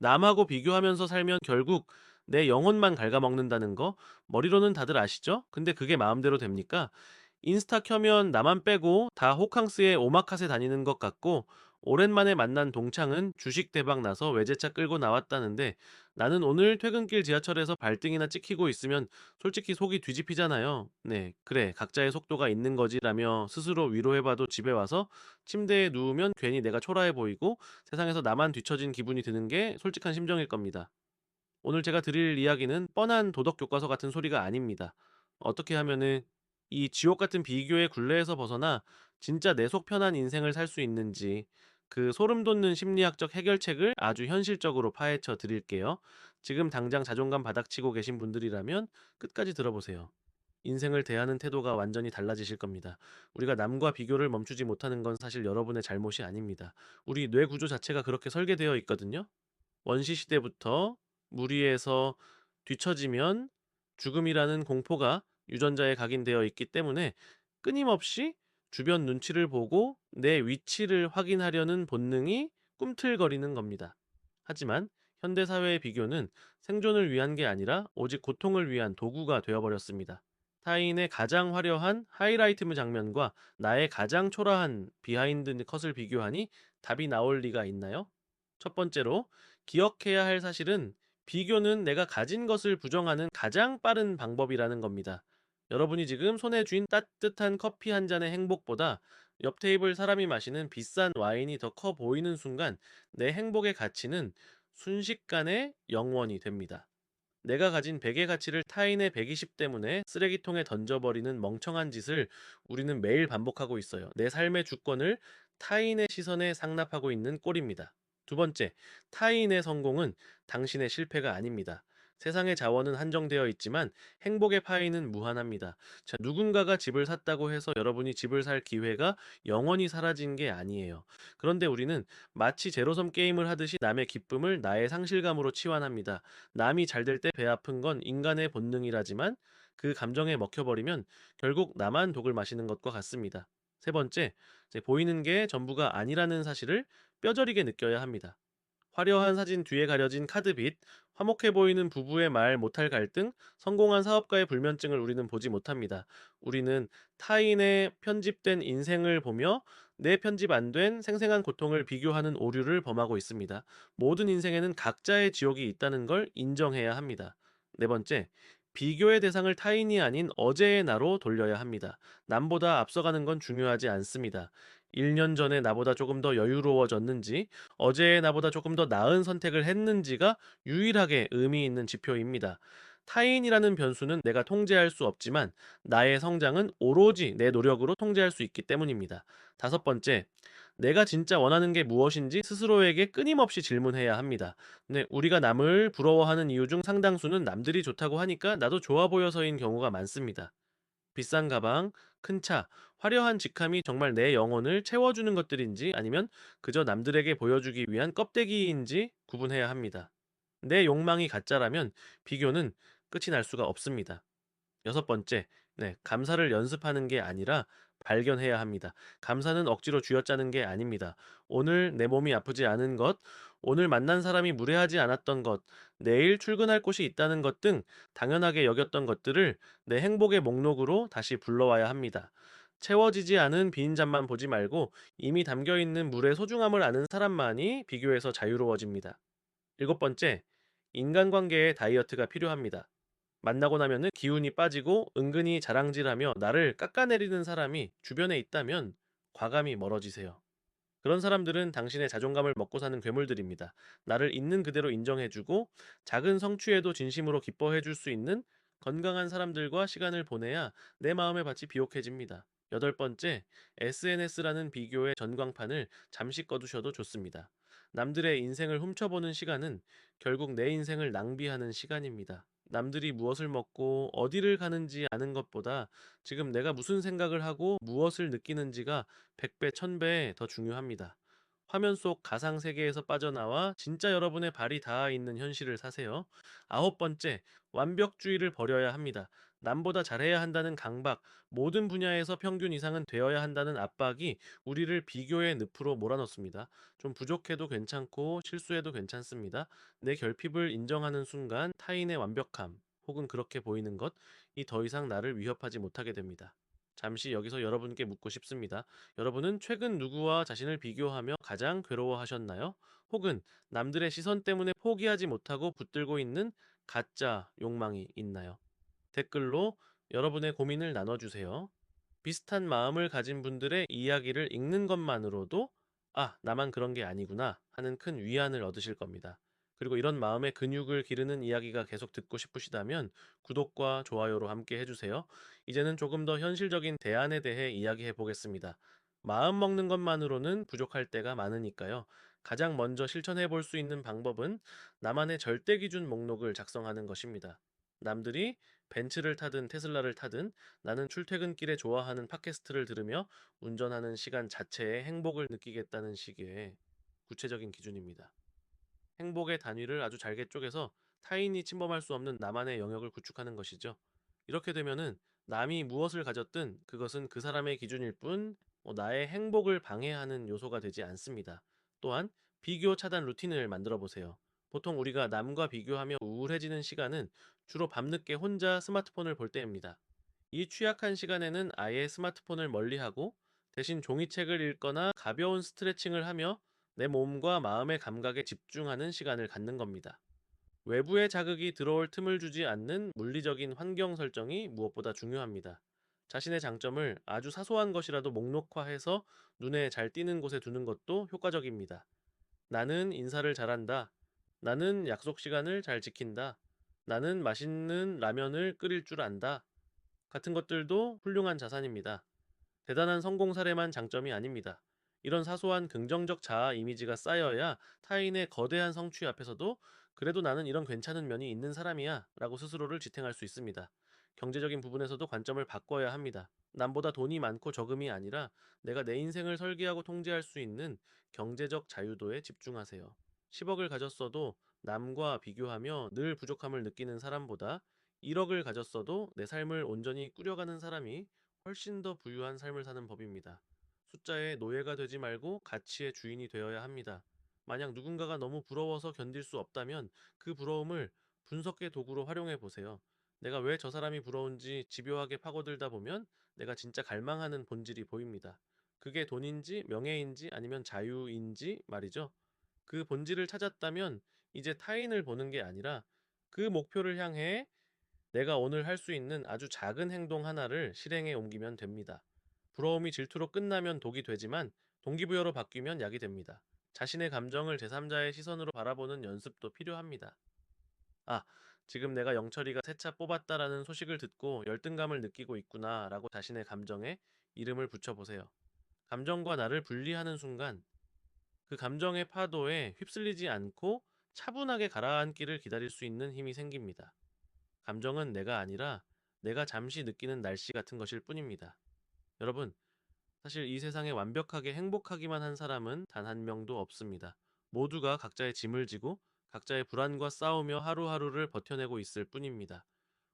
남하고 비교하면서 살면 결국 내 영혼만 갉아먹는다는 거 머리로는 다들 아시죠? 근데 그게 마음대로 됩니까? 인스타 켜면 나만 빼고 다 호캉스에 오마카세 다니는 것 같고 오랜만에 만난 동창은 주식 대박 나서 외제차 끌고 나왔다는데 나는 오늘 퇴근길 지하철에서 발등이나 찍히고 있으면 솔직히 속이 뒤집히잖아요. 네, 그래. 각자의 속도가 있는 거지라며 스스로 위로해봐도 집에 와서 침대에 누우면 괜히 내가 초라해 보이고 세상에서 나만 뒤처진 기분이 드는 게 솔직한 심정일 겁니다. 오늘 제가 드릴 이야기는 뻔한 도덕 교과서 같은 소리가 아닙니다. 어떻게 하면은 이 지옥 같은 비교의 굴레에서 벗어나 진짜 내 속 편한 인생을 살 수 있는지 그 소름 돋는 심리학적 해결책을 아주 현실적으로 파헤쳐 드릴게요. 지금 당장 자존감 바닥치고 계신 분들이라면 끝까지 들어보세요. 인생을 대하는 태도가 완전히 달라지실 겁니다. 우리가 남과 비교를 멈추지 못하는 건 사실 여러분의 잘못이 아닙니다. 우리 뇌 구조 자체가 그렇게 설계되어 있거든요. 원시 시대부터 무리에서 뒤처지면 죽음이라는 공포가 유전자에 각인되어 있기 때문에 끊임없이 주변 눈치를 보고 내 위치를 확인하려는 본능이 꿈틀거리는 겁니다. 하지만 현대 사회의 비교는 생존을 위한 게 아니라 오직 고통을 위한 도구가 되어버렸습니다. 타인의 가장 화려한 하이라이트 장면과 나의 가장 초라한 비하인드 컷을 비교하니 답이 나올 리가 있나요? 첫 번째로 기억해야 할 사실은 비교는 내가 가진 것을 부정하는 가장 빠른 방법이라는 겁니다. 여러분이 지금 손에 쥔 따뜻한 커피 한 잔의 행복보다 옆 테이블 사람이 마시는 비싼 와인이 더 커 보이는 순간 내 행복의 가치는 순식간에 0원이 됩니다. 내가 가진 100의 가치를 타인의 120 때문에 쓰레기통에 던져버리는 멍청한 짓을 우리는 매일 반복하고 있어요. 내 삶의 주권을 타인의 시선에 상납하고 있는 꼴입니다. 두 번째, 타인의 성공은 당신의 실패가 아닙니다. 세상의 자원은 한정되어 있지만 행복의 파이는 무한합니다. 자, 누군가가 집을 샀다고 해서 여러분이 집을 살 기회가 영원히 사라진 게 아니에요. 그런데 우리는 마치 제로섬 게임을 하듯이 남의 기쁨을 나의 상실감으로 치환합니다. 남이 잘 될 때 배 아픈 건 인간의 본능이라지만 그 감정에 먹혀버리면 결국 나만 독을 마시는 것과 같습니다. 세 번째, 이제 보이는 게 전부가 아니라는 사실을 뼈저리게 느껴야 합니다. 화려한 사진 뒤에 가려진 카드빚, 화목해 보이는 부부의 말 못할 갈등, 성공한 사업가의 불면증을 우리는 보지 못합니다. 우리는 타인의 편집된 인생을 보며 내 편집 안 된 생생한 고통을 비교하는 오류를 범하고 있습니다. 모든 인생에는 각자의 지옥이 있다는 걸 인정해야 합니다. 네 번째, 비교의 대상을 타인이 아닌 어제의 나로 돌려야 합니다. 남보다 앞서가는 건 중요하지 않습니다. 1년 전에 나보다 조금 더 여유로워졌는지, 어제의 나보다 조금 더 나은 선택을 했는지가 유일하게 의미 있는 지표입니다. 타인이라는 변수는 내가 통제할 수 없지만 나의 성장은 오로지 내 노력으로 통제할 수 있기 때문입니다. 다섯 번째, 내가 진짜 원하는 게 무엇인지 스스로에게 끊임없이 질문해야 합니다. 네, 우리가 남을 부러워하는 이유 중 상당수는 남들이 좋다고 하니까 나도 좋아 보여서인 경우가 많습니다. 비싼 가방, 큰 차, 화려한 직함이 정말 내 영혼을 채워주는 것들인지 아니면 그저 남들에게 보여주기 위한 껍데기인지 구분해야 합니다. 내 욕망이 가짜라면 비교는 끝이 날 수가 없습니다. 여섯 번째, 네, 감사를 연습하는 게 아니라 발견해야 합니다. 감사는 억지로 쥐어짜는 게 아닙니다. 오늘 내 몸이 아프지 않은 것, 오늘 만난 사람이 무례하지 않았던 것, 내일 출근할 곳이 있다는 것 등 당연하게 여겼던 것들을 내 행복의 목록으로 다시 불러와야 합니다. 채워지지 않은 빈 잔만 보지 말고 이미 담겨 있는 물의 소중함을 아는 사람만이 비교해서 자유로워집니다. 일곱 번째, 인간관계에 다이어트가 필요합니다. 만나고 나면은 기운이 빠지고 은근히 자랑질하며 나를 깎아내리는 사람이 주변에 있다면 과감히 멀어지세요. 그런 사람들은 당신의 자존감을 먹고 사는 괴물들입니다. 나를 있는 그대로 인정해주고 작은 성취에도 진심으로 기뻐해줄 수 있는 건강한 사람들과 시간을 보내야 내 마음의 밭이 비옥해집니다. 여덟 번째, SNS라는 비교의 전광판을 잠시 꺼두셔도 좋습니다. 남들의 인생을 훔쳐보는 시간은 결국 내 인생을 낭비하는 시간입니다. 남들이 무엇을 먹고 어디를 가는지 아는 것보다 지금 내가 무슨 생각을 하고 무엇을 느끼는지가 100배, 1000배 더 중요합니다. 화면 속 가상 세계에서 빠져나와 진짜 여러분의 발이 닿아 있는 현실을 사세요. 아홉 번째, 완벽주의를 버려야 합니다. 남보다 잘해야 한다는 강박, 모든 분야에서 평균 이상은 되어야 한다는 압박이 우리를 비교의 늪으로 몰아넣습니다. 좀 부족해도 괜찮고 실수해도 괜찮습니다. 내 결핍을 인정하는 순간 타인의 완벽함, 혹은 그렇게 보이는 것, 이 더 이상 나를 위협하지 못하게 됩니다. 잠시 여기서 여러분께 묻고 싶습니다. 여러분은 최근 누구와 자신을 비교하며 가장 괴로워하셨나요? 혹은 남들의 시선 때문에 포기하지 못하고 붙들고 있는 가짜 욕망이 있나요? 댓글로 여러분의 고민을 나눠주세요. 비슷한 마음을 가진 분들의 이야기를 읽는 것만으로도 아, 나만 그런 게 아니구나 하는 큰 위안을 얻으실 겁니다. 그리고 이런 마음의 근육을 기르는 이야기가 계속 듣고 싶으시다면 구독과 좋아요로 함께 해주세요. 이제는 조금 더 현실적인 대안에 대해 이야기해 보겠습니다. 마음 먹는 것만으로는 부족할 때가 많으니까요. 가장 먼저 실천해 볼 수 있는 방법은 나만의 절대 기준 목록을 작성하는 것입니다. 남들이 벤츠를 타든 테슬라를 타든 나는 출퇴근길에 좋아하는 팟캐스트를 들으며 운전하는 시간 자체에 행복을 느끼겠다는 식의 구체적인 기준입니다. 행복의 단위를 아주 잘게 쪼개서 타인이 침범할 수 없는 나만의 영역을 구축하는 것이죠. 이렇게 되면은 남이 무엇을 가졌든 그것은 그 사람의 기준일 뿐 나의 행복을 방해하는 요소가 되지 않습니다. 또한 비교 차단 루틴을 만들어 보세요. 보통 우리가 남과 비교하며 우울해지는 시간은 주로 밤늦게 혼자 스마트폰을 볼 때입니다. 이 취약한 시간에는 아예 스마트폰을 멀리하고 대신 종이책을 읽거나 가벼운 스트레칭을 하며 내 몸과 마음의 감각에 집중하는 시간을 갖는 겁니다. 외부의 자극이 들어올 틈을 주지 않는 물리적인 환경 설정이 무엇보다 중요합니다. 자신의 장점을 아주 사소한 것이라도 목록화해서 눈에 잘 띄는 곳에 두는 것도 효과적입니다. 나는 인사를 잘한다. 나는 약속 시간을 잘 지킨다. 나는 맛있는 라면을 끓일 줄 안다. 같은 것들도 훌륭한 자산입니다. 대단한 성공 사례만 장점이 아닙니다. 이런 사소한 긍정적 자아 이미지가 쌓여야 타인의 거대한 성취 앞에서도 그래도 나는 이런 괜찮은 면이 있는 사람이야 라고 스스로를 지탱할 수 있습니다. 경제적인 부분에서도 관점을 바꿔야 합니다. 남보다 돈이 많고 적음이 아니라 내가 내 인생을 설계하고 통제할 수 있는 경제적 자유도에 집중하세요. 10억을 가졌어도 남과 비교하며 늘 부족함을 느끼는 사람보다 1억을 가졌어도 내 삶을 온전히 꾸려가는 사람이 훨씬 더 부유한 삶을 사는 법입니다. 숫자의 노예가 되지 말고 가치의 주인이 되어야 합니다. 만약 누군가가 너무 부러워서 견딜 수 없다면 그 부러움을 분석의 도구로 활용해 보세요. 내가 왜 저 사람이 부러운지 집요하게 파고들다 보면 내가 진짜 갈망하는 본질이 보입니다. 그게 돈인지 명예인지 아니면 자유인지 말이죠. 그 본질을 찾았다면 이제 타인을 보는 게 아니라 그 목표를 향해 내가 오늘 할 수 있는 아주 작은 행동 하나를 실행에 옮기면 됩니다. 부러움이 질투로 끝나면 독이 되지만 동기부여로 바뀌면 약이 됩니다. 자신의 감정을 제3자의 시선으로 바라보는 연습도 필요합니다. 아, 지금 내가 영철이가 새 차 뽑았다라는 소식을 듣고 열등감을 느끼고 있구나 라고 자신의 감정에 이름을 붙여보세요. 감정과 나를 분리하는 순간 그 감정의 파도에 휩쓸리지 않고 차분하게 가라앉기를 기다릴 수 있는 힘이 생깁니다. 감정은 내가 아니라 내가 잠시 느끼는 날씨 같은 것일 뿐입니다. 여러분, 사실 이 세상에 완벽하게 행복하기만 한 사람은 단 한 명도 없습니다. 모두가 각자의 짐을 지고 각자의 불안과 싸우며 하루하루를 버텨내고 있을 뿐입니다.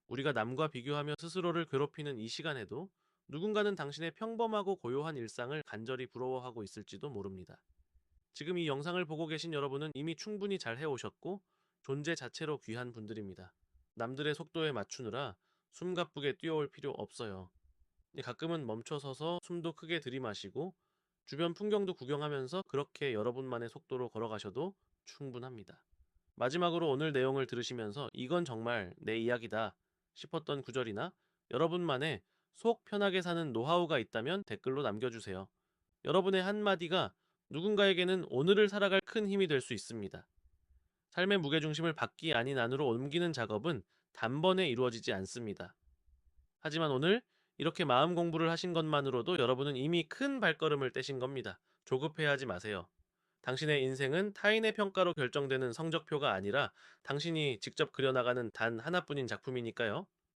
우리가 남과 비교하며 스스로를 괴롭히는 이 시간에도 누군가는 당신의 평범하고 고요한 일상을 간절히 부러워하고 있을지도 모릅니다. 지금 이 영상을 보고 계신 여러분은 이미 충분히 잘 해오셨고 존재 자체로 귀한 분들입니다. 남들의 속도에 맞추느라 숨가쁘게 뛰어올 필요 없어요. 가끔은 멈춰서서 숨도 크게 들이마시고 주변 풍경도 구경하면서 그렇게 여러분만의 속도로 걸어가셔도 충분합니다. 마지막으로 오늘 내용을 들으시면서 이건 정말 내 이야기다 싶었던 구절이나 여러분만의 속 편하게 사는 노하우가 있다면 댓글로 남겨주세요. 여러분의 한마디가 누군가에게는 오늘을 살아갈 큰 힘이 될 수 있습니다. 삶의 무게중심을 밖이 아닌 안으로 옮기는 작업은 단번에 이루어지지 않습니다. 하지만 오늘 이렇게 마음 공부를 하신 것만으로도 여러분은 이미 큰 발걸음을 떼신 겁니다. 조급해하지 마세요. 당신의 인생은 타인의 평가로 결정되는 성적표가 아니라 당신이 직접 그려나가는 단 하나뿐인 작품이니까요.